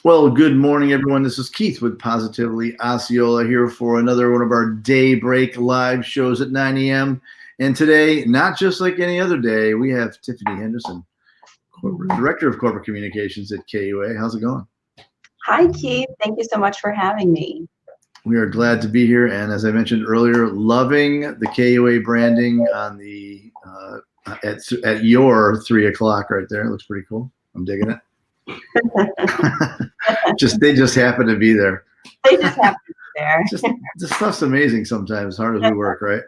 Well, good morning, everyone. This is Keith with Positively Osceola here for another one of our Daybreak live shows at 9 a.m. And today, not just like any other day, we have Tiffany Henderson, Director of Corporate Communications at KUA. How's it going? Hi, Keith. Thank you so much for having me. We are glad to be here. And as I mentioned earlier, loving the KUA branding on the at your 3 o'clock right there. It looks pretty cool. I'm digging it. They just happen to be there. They just happen to be there. This stuff's amazing sometimes, hard as we work, right?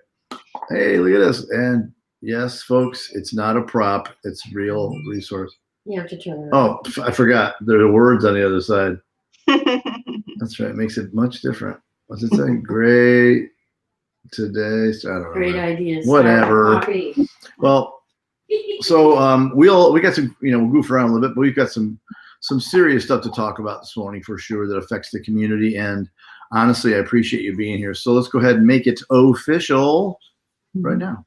Hey, look at this. And yes, folks, it's not a prop. It's real resource. You have to turn it on. Oh, I forgot. There are words on the other side. That's right. It makes it much different. What's it say? Great today. I don't know. Great ideas. Whatever. Well, so we got some, we'll goof around a little bit, but we've got some serious stuff to talk about this morning for sure that affects the community. And honestly, I appreciate you being here. So let's go ahead and make it official right now.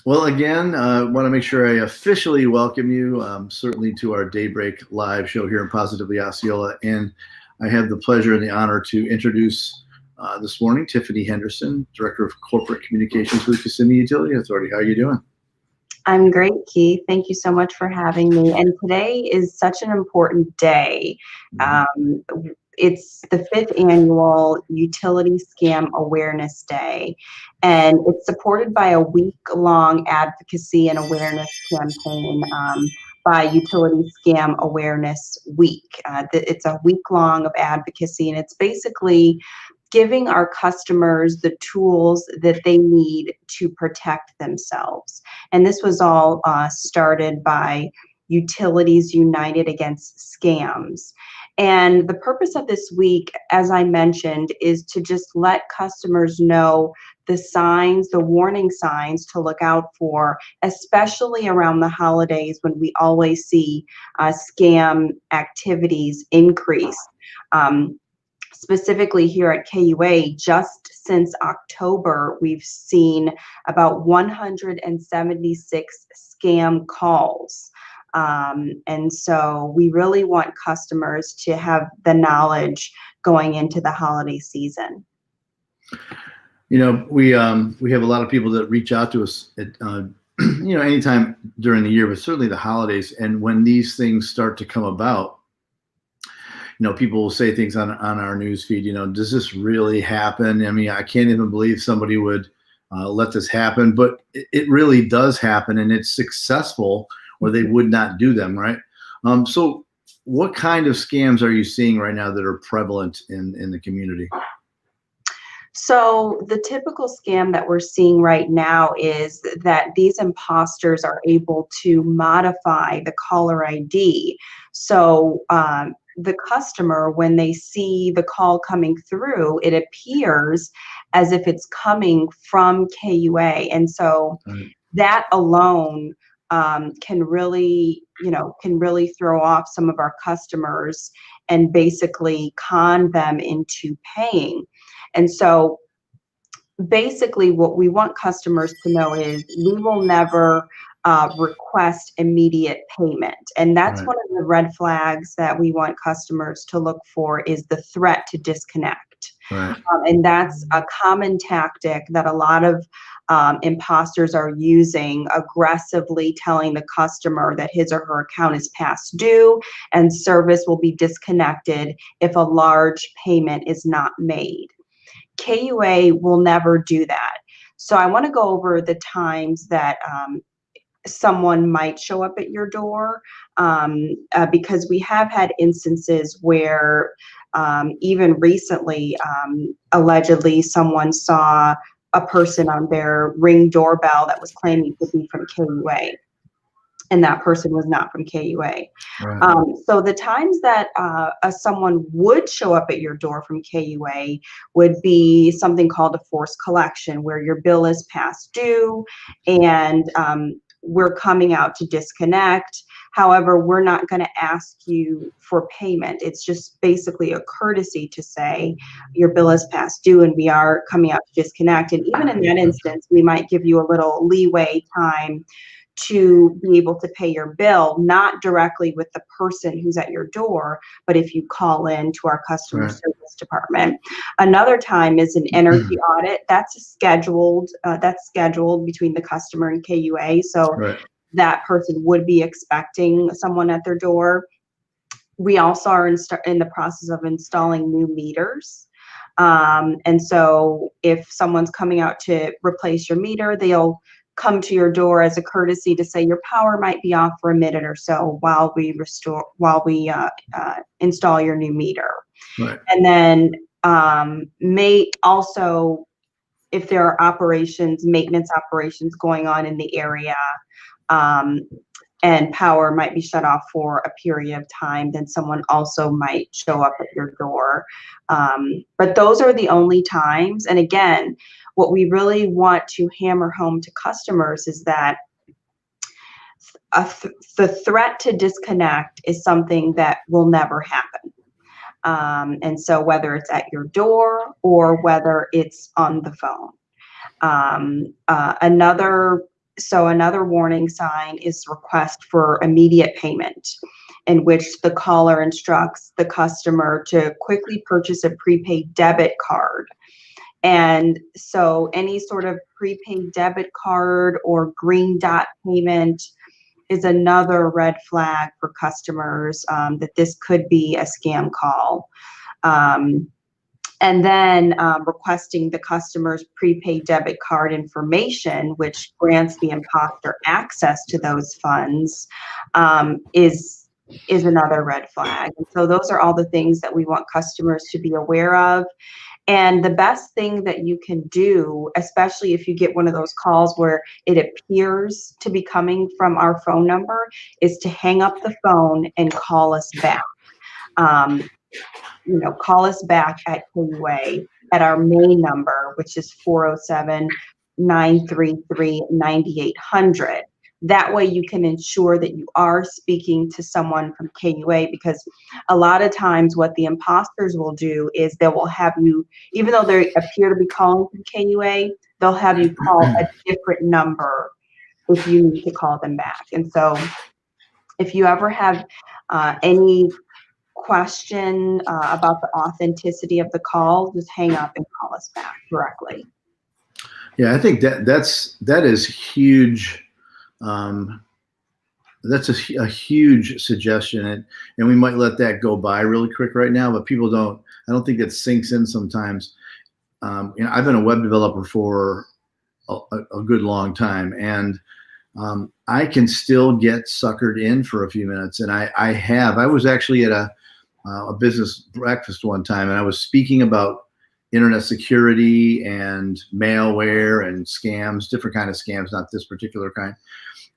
Well, again, I want to make sure I officially welcome you, certainly to our Daybreak live show here in Positively Osceola. And I have the pleasure and the honor to introduce this morning Tiffany Henderson, Director of Corporate Communications with Kissimmee Utility Authority. How are you doing? I'm great, Keith. Thank you so much for having me. And today is such an important day. It's the 5th annual Utility Scam Awareness Day, and it's supported by a week-long advocacy and awareness campaign by Utility Scam Awareness Week. It's a week-long of advocacy, and it's basically giving our customers the tools that they need to protect themselves. And this was all started by Utilities United Against Scams. And the purpose of this week, as I mentioned, is to just let customers know the signs, the warning signs to look out for, especially around the holidays when we always see scam activities increase. Specifically here at KUA, just since October, we've seen about 176 scam calls. And so we really want customers to have the knowledge going into the holiday season. We have a lot of people that reach out to us at, anytime during the year, but certainly the holidays. And when these things start to come about, people will say things on our news feed, does this really happen? I mean, I can't even believe somebody would let this happen, but it really does happen, and it's successful, or they would not do them, right? So what kind of scams are you seeing right now that are prevalent in the community? So the typical scam that we're seeing right now is that these imposters are able to modify the caller ID. So the customer, when they see the call coming through, it appears as if it's coming from KUA. And so that alone can really throw off some of our customers and basically con them into paying. And so basically what we want customers to know is we will never request immediate payment. And that's one of the red flags that we want customers to look for, is the threat to disconnect. And that's a common tactic that a lot of imposters are using, aggressively telling the customer that his or her account is past due and service will be disconnected if a large payment is not made. KUA will never do that. So I want to go over the times that someone might show up at your door, because we have had instances where even recently, allegedly someone saw a person on their Ring doorbell that was claiming to be from KUA. and that person was not from KUA. Right. So the times that someone would show up at your door from KUA would be something called a forced collection, where your bill is past due and we're coming out to disconnect. However, we're not going to ask you for payment. It's just basically a courtesy to say your bill is past due and we are coming out to disconnect. And even in that instance, we might give you a little leeway time to be able to pay your bill, not directly with the person who's at your door, but if you call in to our customer service department. Another time is an energy audit. That's scheduled between the customer and KUA. So that person would be expecting someone at their door. We also are in the process of installing new meters. And so if someone's coming out to replace your meter, they'll come to your door as a courtesy to say your power might be off for a minute or so while we install your new meter. Right. And then may also, if there are maintenance operations going on in the area, and power might be shut off for a period of time, then someone also might show up at your door. But those are the only times. And again, what we really want to hammer home to customers is that the threat to disconnect is something that will never happen. And so whether it's at your door or whether it's on the phone. Another warning sign is request for immediate payment, in which the caller instructs the customer to quickly purchase a prepaid debit card. And so any sort of prepaid debit card or green dot payment is another red flag for customers, that this could be a scam call. And then requesting the customer's prepaid debit card information, which grants the imposter access to those funds, is another red flag. And so those are all the things that we want customers to be aware of. And the best thing that you can do, especially if you get one of those calls where it appears to be coming from our phone number, is to hang up the phone and call us back. Call us back at KUA at our main number, which is 407-933-9800. That way you can ensure that you are speaking to someone from KUA, because a lot of times what the imposters will do is they will have you, even though they appear to be calling from KUA, they'll have you call a different number if you need to call them back. And so if you ever have any question about the authenticity of the call, just hang up and call us back directly. Yeah, I think that is huge. That's a huge suggestion, and we might let that go by really quick right now, but people don't. I don't think it sinks in sometimes. I've been a web developer for a good long time, and I can still get suckered in for a few minutes, and I was actually at a business breakfast one time, and I was speaking about internet security and malware and scams, different kind of scams, not this particular kind.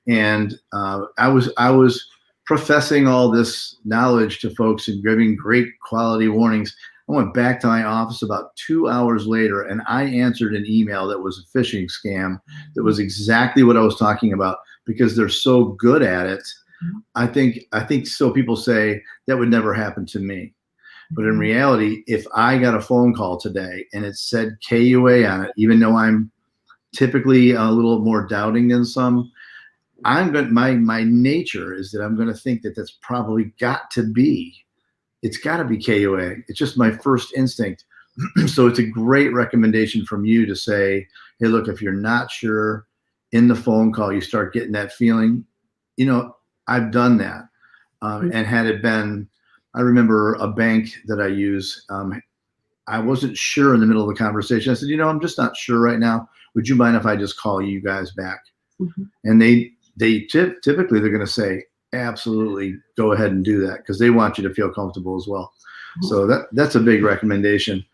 And I was professing all this knowledge to folks and giving great quality warnings. I went back to my office about 2 hours later, and I answered an email that was a phishing scam that was exactly what I was talking about, because they're so good at it. I think so. People say that would never happen to me. But in reality, if I got a phone call today and it said KUA on it, even though I'm typically a little more doubting than some, my nature is that I'm going to think that that's probably it's got to be KUA. It's just my first instinct. So it's a great recommendation from you to say, hey, look, if you're not sure in the phone call, you start getting that feeling, I've done that. And had it been, I remember a bank that I use, I wasn't sure in the middle of the conversation. I said, I'm just not sure right now. Would you mind if I just call you guys back? Mm-hmm. And they typically they're going to say, absolutely, go ahead and do that, because they want you to feel comfortable as well. Mm-hmm. So that's a big recommendation.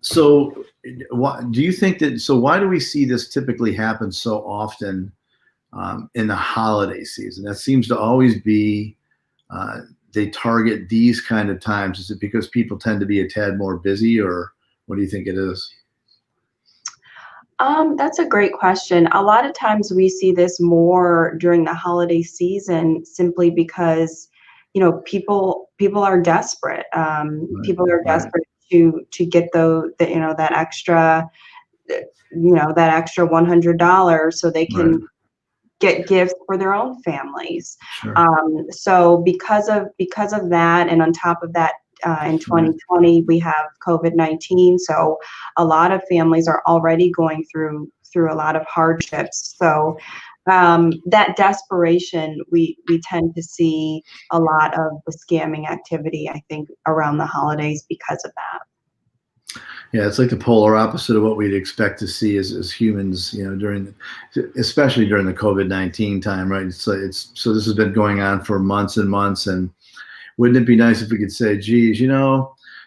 So do you think that, why do we see this typically happen so often in the holiday season? That seems to always be, they target these kind of times. Is it because people tend to be a tad more busy, or what do you think it is? That's a great question. A lot of times we see this more during the holiday season simply because, people are desperate. Right, People are right, desperate to get that extra, that extra $100 so they right. can get gifts for their own families. Sure. So because of that, and on top of that, in Right. 2020 we have COVID-19, so a lot of families are already going through a lot of hardships. So that desperation, we tend to see a lot of the scamming activity, I think, around the holidays because of that. Yeah, it's like the polar opposite of what we'd expect to see as humans, especially during the COVID-19 time, right? So this has been going on for months and months, and wouldn't it be nice if we could say, geez,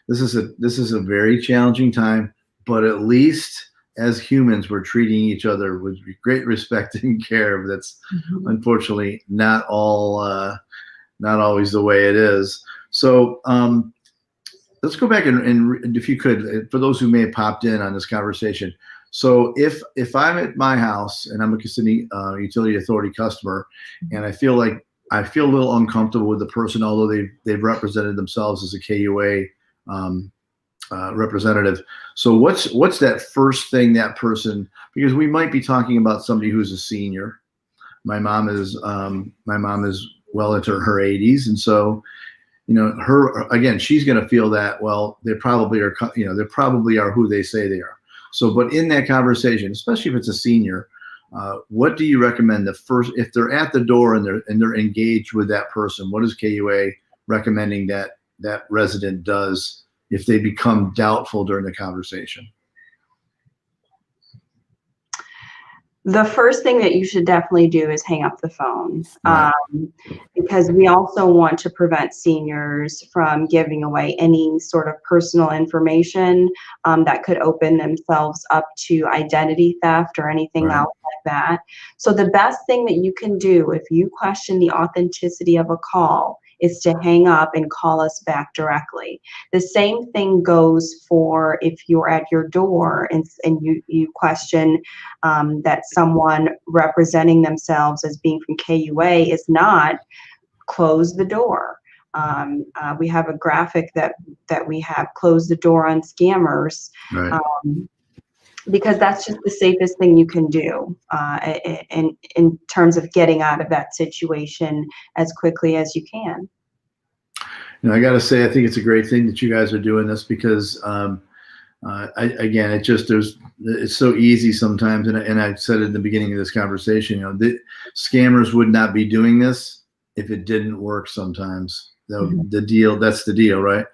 this is a very challenging time, but at least as humans, we're treating each other with great respect and care. That's Mhm. unfortunately not always the way it is. So let's go back and if you could, for those who may have popped in on this conversation. So if I'm at my house and I'm a Kissimmee Utility Authority customer, and I feel a little uncomfortable with the person, although they've represented themselves as a KUA representative. So what's that first thing that person? Because we might be talking about somebody who's a senior. My mom is well into her 80s, and so her again, she's going to feel that, well, they probably are, they probably are who they say they are. So, but in that conversation, especially if it's a senior, what do you recommend the first, if they're at the door and they're engaged with that person, what is KUA recommending that resident does if they become doubtful during the conversation? The first thing that you should definitely do is hang up the phone, Right. because we also want to prevent seniors from giving away any sort of personal information that could open themselves up to identity theft or anything Right. else like that. So the best thing that you can do if you question the authenticity of a call is to hang up and call us back directly. The same thing goes for if you're at your door and you question that someone representing themselves as being from KUA is not, close the door. We have a graphic that we have, close the door on scammers, Right. because that's just the safest thing you can do in terms of getting out of that situation as quickly as you can. I got to say, I think it's a great thing that you guys are doing this, because again, it's so easy sometimes, and I said it in the beginning of this conversation. The scammers would not be doing this if it didn't work. Sometimes that's the deal, right?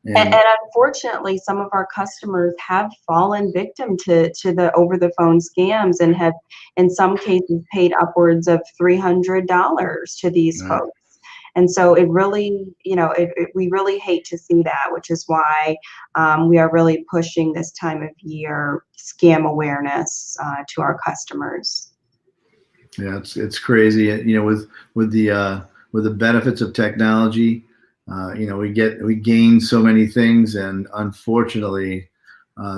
And unfortunately, some of our customers have fallen victim to the over the phone scams and have, in some cases, paid upwards of $300 to these Right. folks. And so it really, we really hate to see that, which is why we are really pushing this time of year scam awareness to our customers. Yeah, it's crazy. With the benefits of technology, we gain so many things, and unfortunately,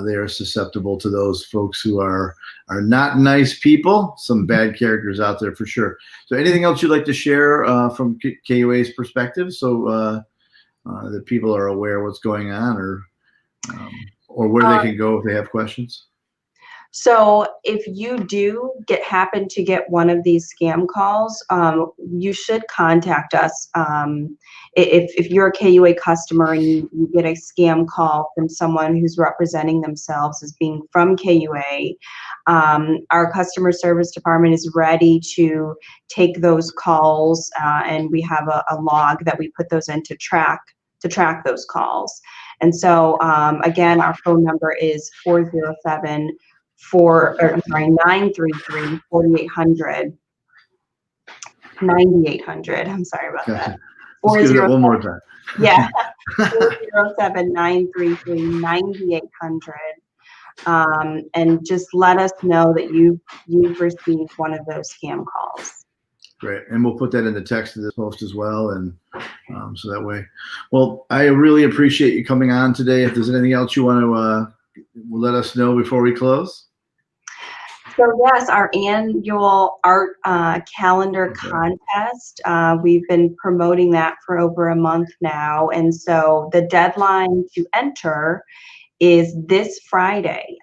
they are susceptible to those folks who are not nice people. Some bad characters out there for sure. So, anything else you'd like to share from KUA's perspective, so that people are aware what's going on, or where they can go if they have questions? So if you do happen to get one of these scam calls, you should contact us. If you're a KUA customer and you get a scam call from someone who's representing themselves as being from KUA, our customer service department is ready to take those calls, and we have a log that we put those in to track those calls. And so again, our phone number is 933 4800 9800. I'm sorry about that. Let's give it one more time. Yeah, 407 933 9800. and just let us know that you've received one of those scam calls. Great. And we'll put that in the text of this post as well. And so that way, well, I really appreciate you coming on today. If there's anything else you want to let us know before we close. So yes, our annual art calendar contest, we've been promoting that for over a month now. And so the deadline to enter is this Friday.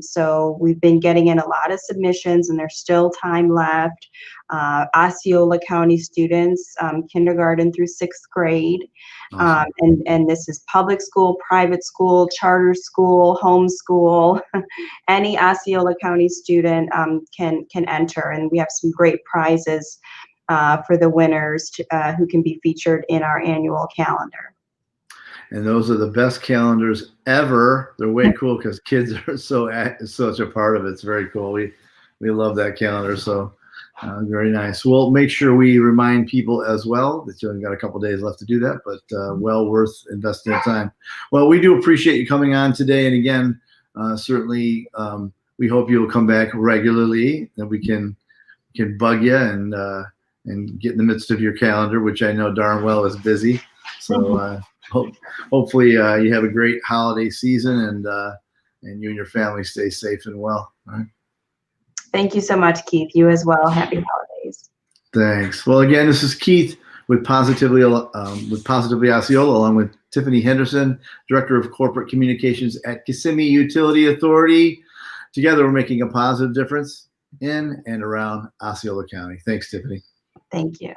So we've been getting in a lot of submissions and there's still time left. Osceola County students, kindergarten through 6th grade. Awesome. And this is public school, private school, charter school, homeschool. Any Osceola County student can enter, and we have some great prizes for the winners who can be featured in our annual calendar. And those are the best calendars ever. They're way cool because kids are such a part of it. It's very cool. We love that calendar. So very nice. We'll make sure we remind people as well that you've got a couple days left to do that, but well worth investing the time. Well, we do appreciate you coming on today. And again, certainly we hope you'll come back regularly, that we can bug you and get in the midst of your calendar, which I know darn well is busy. So hopefully you have a great holiday season, and you and your family stay safe and well. All right. Thank you so much, Keith. You as well. Happy holidays. Thanks. Well, again, this is Keith with Positively Osceola, along with Tiffany Henderson, Director of Corporate Communications at Kissimmee Utility Authority. Together, we're making a positive difference in and around Osceola County. Thanks, Tiffany. Thank you.